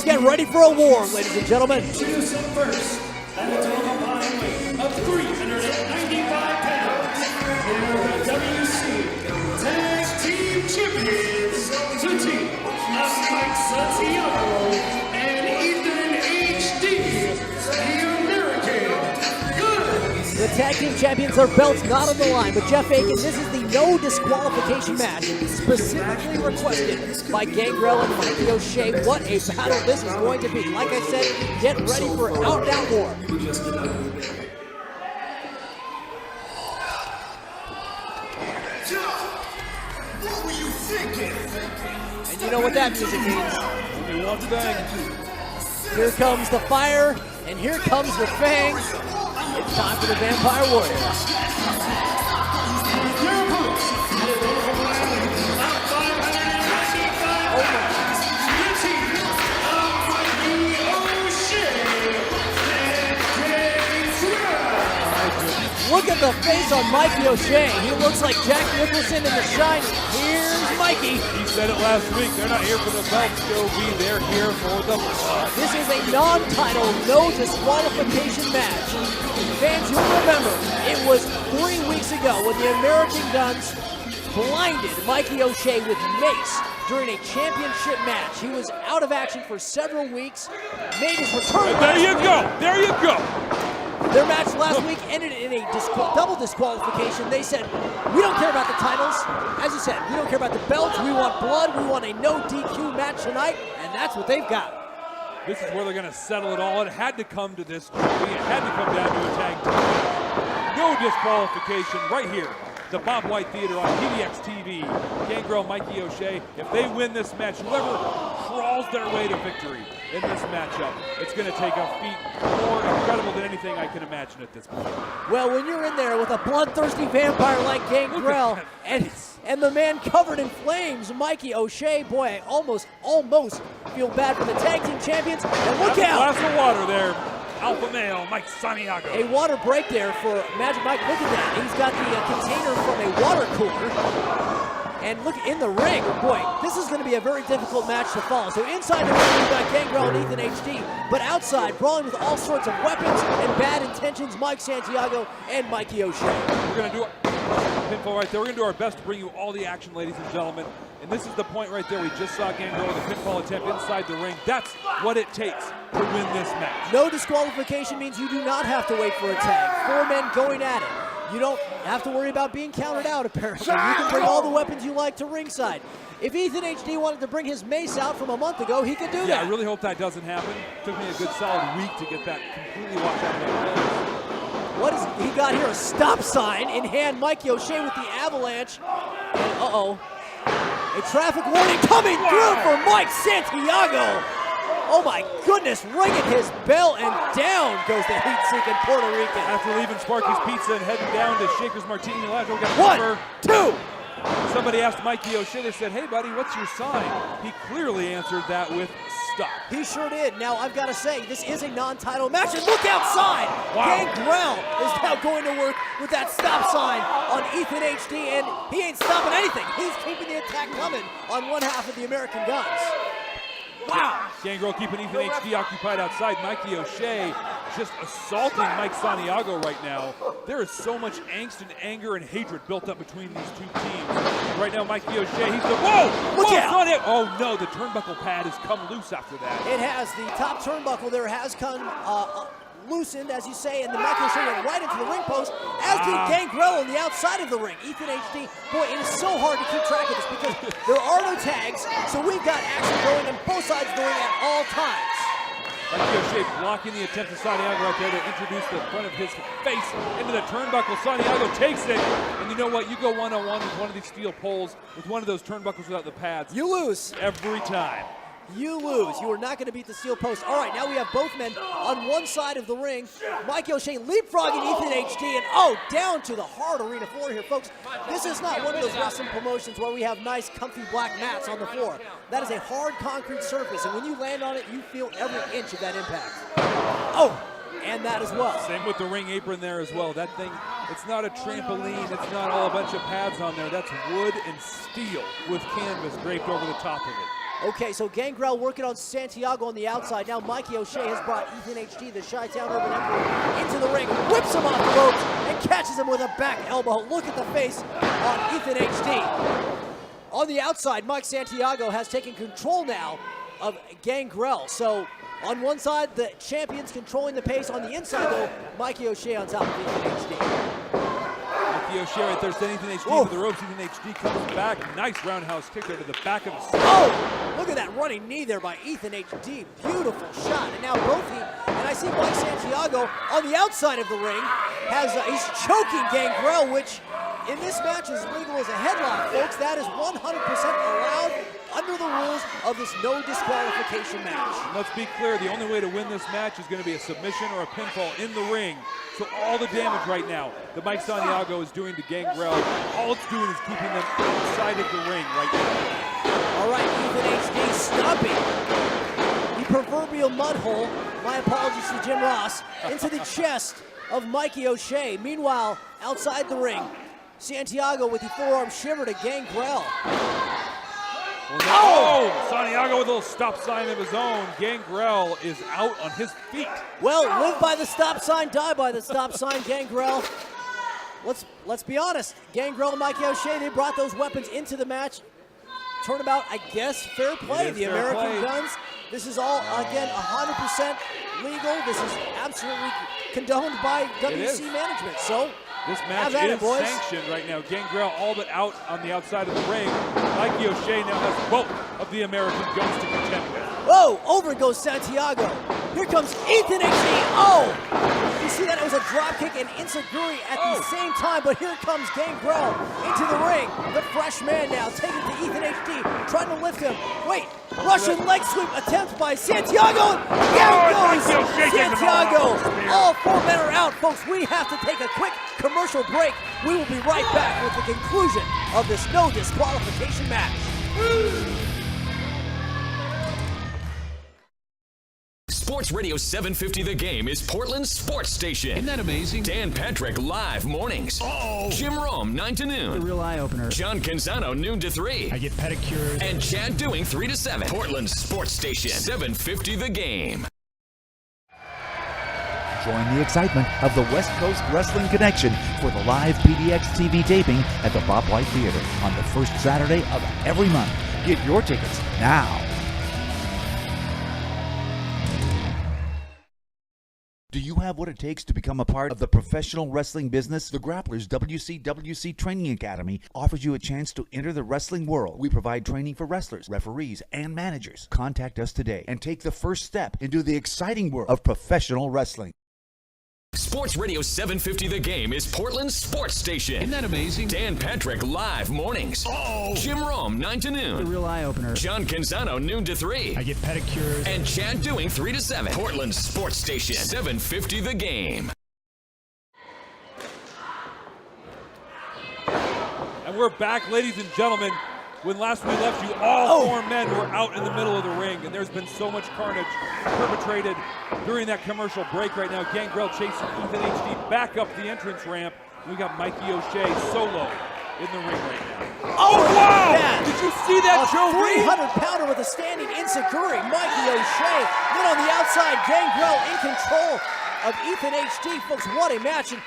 get ready for a war, ladies and gentlemen. Introduce him first, at a total body weight of 395 pounds, the WC Tag Team Champions, the team of Mike Santiago and Ethan HD, the American Goods. The tag team champions, their belts not on the line, but Jeff Aiken, this is the no disqualification match specifically requested by Gangrel and Mikey O'Shea. What a battle this is going to be. Like I said, get ready for out-and-out war. What were you thinking? And you know what that music means. Only one thing. Here comes the fire, and here comes the fangs. It's time for the Vampire Warrior. Look at the face on Mikey O'Shea. He looks like Jack Nicholson in The Shining. Here's Mikey. He said it last week. They're not here for the belts, Joby. They're here for the blood. This is a non-title, no disqualification match. Fans, you'll remember, it was 3 weeks ago when the American Guns blinded Mikey O'Shea with mace during a championship match. He was out of action for several weeks, made his return. There you go. There you go. Their match last week ended in a double disqualification. They said, we don't care about the titles. As you said, we don't care about the belts. We want blood. We want a no DQ match tonight, and that's what they've got. This is where they're going to settle it all. It had to come to this. It had to come down to a tag team. No disqualification right here. The Bob White Theater on PBX TV. Gangrel, Mikey O'Shea. If they win this match, whoever crawls their way to victory in this matchup, it's going to take a feat more incredible than anything I can imagine at this point. Well, when you're in there with a bloodthirsty vampire like Gangrel and the man covered in flames, Mikey O'Shea, boy, I almost feel bad for the tag team champions. And look out! Glass of water there. Alpha male, Mike Santiago. A water break there for Magic Mike. Look at that. He's got the container from a water cooler. And look in the ring. Boy, this is going to be a very difficult match to follow. So inside the ring, we've got Gangrel and Ethan HD. But outside, brawling with all sorts of weapons and bad intentions, Mike Santiago and Mikey O'Shea. We're going to do pinfall right there. We're going to do our best to bring you all the action, ladies and gentlemen. And this is the point right there. We just saw Gangrel with a pinfall attempt inside the ring. That's what it takes to win this match. No disqualification means you do not have to wait for a tag. 4 men going at it. You don't have to worry about being counted out, apparently. You can bring all the weapons you like to ringside. If Ethan HD wanted to bring his mace out from a month ago, he could do that. Yeah, I really hope that doesn't happen. Took me a good solid week to get that completely washed out of my face. What is he got here? A stop sign in hand. Mikey O'Shea with the avalanche. And uh-oh. A traffic warning coming through for Mike Santiago. Oh my goodness, ringing his bell, and down goes the heat-seeking Puerto Rican. After leaving Sparky's Pizza and heading down to Shaker's Martini Lounge, we got 1, 2. Somebody asked Mikey O'Shea, they said, hey buddy, what's your sign? He clearly answered that with stop. He sure did. Now I've got to say, this is a non-title match, and look outside! Wow. Gangrel is now going to work with that stop sign on Ethan HD, and he ain't stopping anything. He's keeping the attack coming on one half of the American Guns. Wow! Gangrel keeping Ethan HD occupied outside. Mikey O'Shea just assaulting Mike Santiago right now. There is so much angst and anger and hatred built up between these two teams. Right now, Mikey O'Shea, he's the, whoa! Look whoa, out! Oh no, the turnbuckle pad has come loose after that. It has. The top turnbuckle there has come loosened, as you say, and the Mikey O'Shea went right into the ring post, as did Gangrel on the outside of the ring. Ethan HD, boy, it is so hard to keep track of this because there are no tags, so we've got action going on both sides of the ring at all times. Mikey O'Shea blocking the attempt of Santiago right there to introduce the front of his face into the turnbuckle. Santiago takes it, and you know what? You go one-on-one with one of these steel poles, with one of those turnbuckles without the pads. You lose. Every time. You lose. You are not going to beat the steel post. All right, now we have both men on one side of the ring. Mikey O'Shea leapfrogging Ethan HD, and down to the hard arena floor here, folks. This is not one of those wrestling promotions where we have nice, comfy black mats on the floor. That is a hard concrete surface, and when you land on it, you feel every inch of that impact. And that as well. Same with the ring apron there as well. That thing, it's not a trampoline. It's not all a bunch of pads on there. That's wood and steel with canvas draped over the top of it. Okay, so Gangrel working on Santiago on the outside. Now Mikey O'Shea has brought Ethan HD, the Chi-Town Urban Emperor, into the ring, whips him off the ropes, and catches him with a back elbow. Look at the face on Ethan HD. On the outside, Mike Santiago has taken control now of Gangrel. So on one side, the champion's controlling the pace. On the inside, though, Mikey O'Shea on top of Ethan HD. Mikey O'Shea right there sending Ethan HD to the ropes. Ethan HD comes back. Nice roundhouse kick there to the back of his stomach. Oh, look at that running knee there by Ethan HD. Beautiful shot. And now both and I see Mike Santiago on the outside of the ring. He's choking Gangrel, which in this match is legal as a headlock, folks. That is 100% allowed under the rules of this no disqualification match. Let's be clear, the only way to win this match is going to be a submission or a pinfall in the ring. So all the damage right now that Mike Santiago is doing to Gangrel, all it's doing is keeping them outside of the ring right now. All right, Ethan HD stomping the proverbial mud hole, my apologies to Jim Ross, into the chest of Mikey O'Shea. Meanwhile, outside the ring, Santiago with the forearm shiver to Gangrel. Oh! Santiago with a little stop sign of his own. Gangrel is out on his feet. Well, live by the stop sign, die by the stop sign, Gangrel. Let's be honest. Gangrel and Mikey O'Shea, they brought those weapons into the match. Turnabout, I guess, fair play. The American guns. This is all, again, 100% legal. This is absolutely condoned by WC management. So, this match is sanctioned right now. Gangrel all but out on the outside of the ring. Mikey O'Shea now has both of the American guns to contend with. Whoa, over goes Santiago. Here comes Ethan HD. Oh, you see that? It was a drop kick and enziguri at the same time, but here comes Gangrel into the ring. The fresh man now taking to Ethan HD, trying to lift him. Wait, Russian leg sweep attempt by Santiago. There goes Santiago. All four men are out, folks. We have to take a quick commercial break. We will be right back with the conclusion of this no disqualification match. Sports Radio 750 The Game is Portland's sports station. Isn't that amazing? Dan Patrick live mornings. Oh! Jim Rome 9 to noon. A real eye-opener. John Canzano noon to 3. I get pedicures. And Chad Doing 3 to 7. Portland's sports station 750 The Game. Join the excitement of the West Coast Wrestling Connection for the live PDX TV taping at the Bob White Theater on the first Saturday of every month. Get your tickets now. Do you have what it takes to become a part of the professional wrestling business? The Grapplers WCWC Training Academy offers you a chance to enter the wrestling world. We provide training for wrestlers, referees, and managers. Contact us today and take the first step into the exciting world of professional wrestling. Sports Radio 750 The Game is Portland's sports station. Isn't that amazing? Dan Patrick live mornings. Oh! Jim Rome 9 to noon. A real eye-opener. John Canzano noon to 3. I get pedicures. And Chad Doing 3 to 7. Portland's sports station 750 The Game. And we're back, ladies and gentlemen. When last we left you, all four men were out in the middle of the ring, and there's been so much carnage perpetrated during that commercial break right now. Gangrel chasing Ethan HD back up the entrance ramp. We got Mikey O'Shea solo in the ring right now. Oh, wow! Did you see that, Joe? 300-pounder with a standing enziguri. Mikey O'Shea. Then on the outside, Gangrel in control of Ethan HD. Folks, what a match. And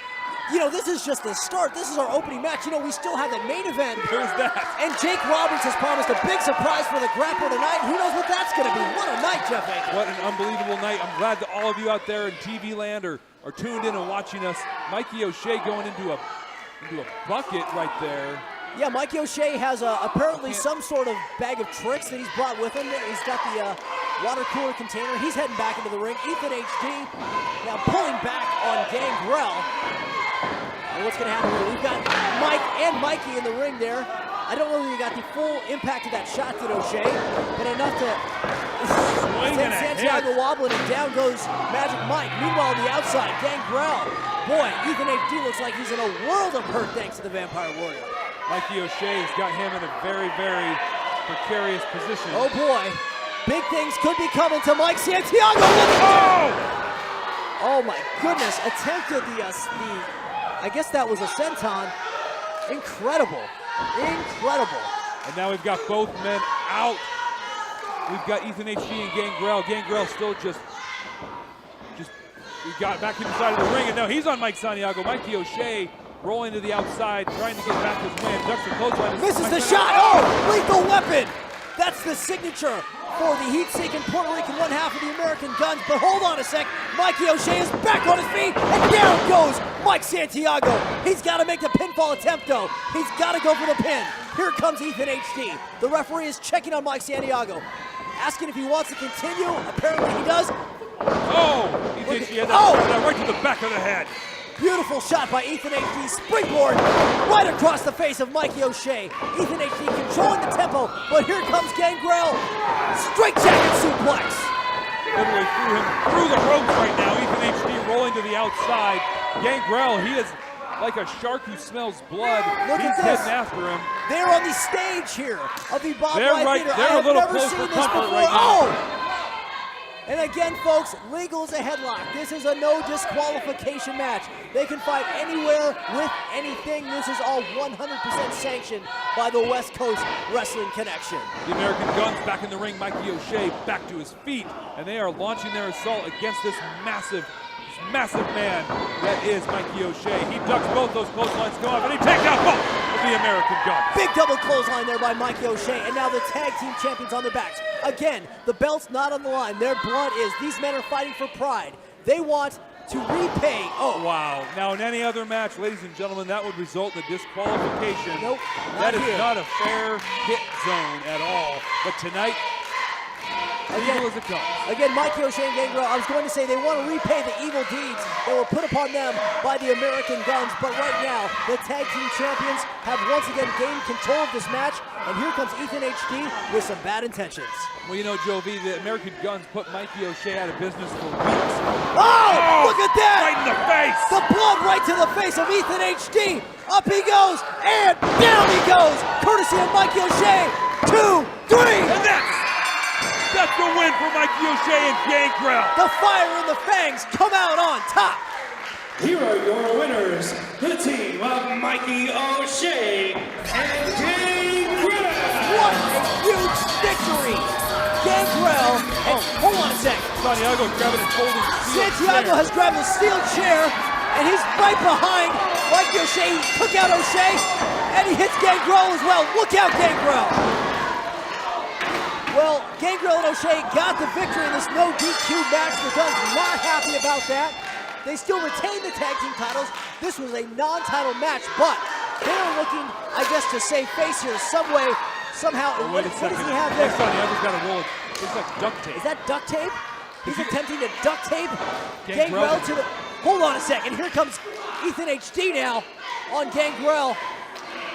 you know, this is just the start. This is our opening match. You know, we still have that main event. There's that. And Jake Roberts has promised a big surprise for the grappler tonight. Who knows what that's going to be? What a night, Jeff Aiken. What an unbelievable night. I'm glad that all of you out there in TV land are tuned in and watching us. Mikey O'Shea going into a bucket right there. Yeah, Mikey O'Shea has apparently some sort of bag of tricks that he's brought with him. He's got the water cooler container. He's heading back into the ring. Ethan HD now pulling back on Gangrel. And what's going to happen here? We've got Mike and Mikey in the ring there. I don't know if you got the full impact of that shot to O'Shea, but enough to send Santiago wobbling, and down goes Magic Mike. Meanwhile, on the outside, Gangrel. Boy, Ethan HD looks like he's in a world of hurt thanks to the Vampire Warrior. Mikey O'Shea's got him in a very, very precarious position. Oh boy, big things could be coming to Mike Santiago. Oh my goodness, attempted the I guess that was a senton. Incredible, incredible. And now we've got both men out. We've got Ethan HD and Gangrel. Gangrel still just he got back inside of the ring, and now he's on Mike Santiago. Mikey O'Shea rolling to the outside, trying to get back his win. Ducks the clothesline. Misses the shot. Oh, lethal weapon. That's the signature for the heat-seeking Puerto Rican one half of the American Guns. But hold on a sec. Mikey O'Shea is back on his feet, and down goes Mike Santiago. He's got to make the pinfall attempt, though. He's got to go for the pin. Here comes Ethan HD. The referee is checking on Mike Santiago, asking if he wants to continue. Apparently he does. Oh, Ethan HD had that right to the back of the head. Beautiful shot by Ethan HD. Springboard right across the face of Mikey O'Shea. Ethan HD controlling the tempo, but here comes Gangrel. Straight jacket suplex. Literally threw him through the ropes right now. Ethan HD rolling to the outside. Gangrel, he is like a shark who smells blood. Look He's at this. heading after him. They're on the stage here of the Bob They're White right- Theater. they're I a have little never close seen for this comfort before. right now. Oh! And again, folks, legal is a headlock. This is a no disqualification match. They can fight anywhere with anything. This is all 100% sanctioned by the West Coast Wrestling Connection. The American Guns back in the ring. Mikey O'Shea back to his feet, and they are launching their assault against this massive man that is Mikey O'Shea. He ducks both those clotheslines, go up, and he takes out both of the American Guns. Big double clothesline there by Mikey O'Shea, and now the tag team champions on their backs. Again, the belt's not on the line. Their blood is. These men are fighting for pride. They want to repay. Oh, Wow. Now, in any other match, ladies and gentlemen, that would result in a disqualification. Nope, That not is here. not a fair hit zone at all. But tonight, legal as it comes. Again, Mikey O'Shea and Gangrel, I was going to say they want to repay the evil deeds that were put upon them by the American Guns, but right now, the tag team champions have once again gained control of this match, and here comes Ethan HD with some bad intentions. Well, you know, Joe V, the American Guns put Mikey O'Shea out of business for weeks. Oh, look at that! Right in the face! The blood right to the face of Ethan HD. Up he goes, and down he goes, courtesy of Mikey O'Shea. 2, 3. And that's the win for Mikey O'Shea and Gangrel. The fire and the fangs come out on top. Here are your winners, the team of Mikey O'Shea and Gangrel. What a huge victory! Gangrel, and hold on a sec. Santiago grabbing his folding steel Santiago chair. has grabbed the steel chair, and he's right behind Mikey O'Shea. He took out O'Shea, and he hits Gangrel as well. Look out, Gangrel! Well, Gangrel and O'Shea got the victory in this no DQ match. The Guns not happy about that. They still retain the tag team titles. This was a non-title match, but they're looking, I guess, to save face here some way, somehow. Oh, What wait a does second. he have Hey, there? Santiago's got a roll. It's like duct tape. Is that duct tape? He's attempting to duct tape Gangrel. Gangrel to the... Hold on a second. Here comes Ethan HD now on Gangrel.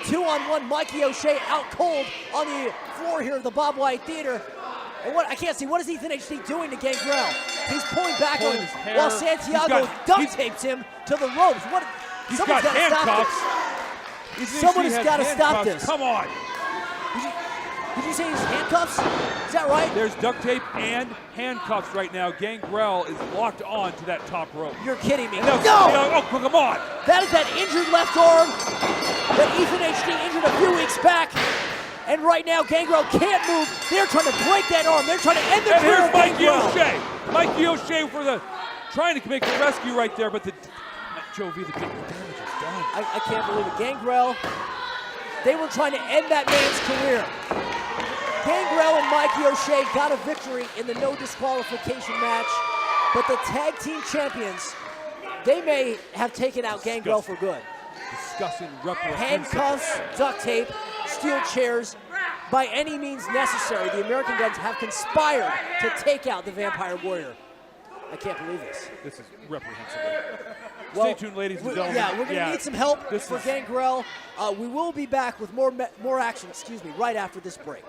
2-on-1, Mikey O'Shea out cold on the floor here of the Bob White Theater. And what I can't see, what is Ethan HD doing to Gangrel? He's pulling back Pulling on his hair. while Santiago duct tapes him to the ropes. What? He's Someone's got gotta stop handcuffs. this. Ethan Someone HD has gotta stop handcuffs. this. Come on. Did you say he's handcuffs? Is that right? There's duct tape and handcuffs right now. Gangrel is locked on to that top rope. You're kidding me. And now No! Santiago, oh, come on. That is that injured left arm that Ethan HD injured a few weeks back. And right now, Gangrel can't move. They're trying to break that arm. They're trying to end the And career here's of Mikey Gangrel. O'Shea. Mikey O'Shea for the trying to make the rescue right there, but the Joe V, the damage is done. I can't believe it. Gangrel, they were trying to end that man's career. Gangrel and Mikey O'Shea got a victory in the no disqualification match, but the tag team champions, they may have taken out Gangrel for good. Discussing reprehensible. Handcuffs, duct tape, steel chairs, by any means necessary, the American Guns have conspired to take out the Vampire Warrior. I can't believe this. This is reprehensible. Well, Stay tuned, ladies and gentlemen. Yeah, we're going to need some help This for is- Gangrel. We will be back with more action, right after this break.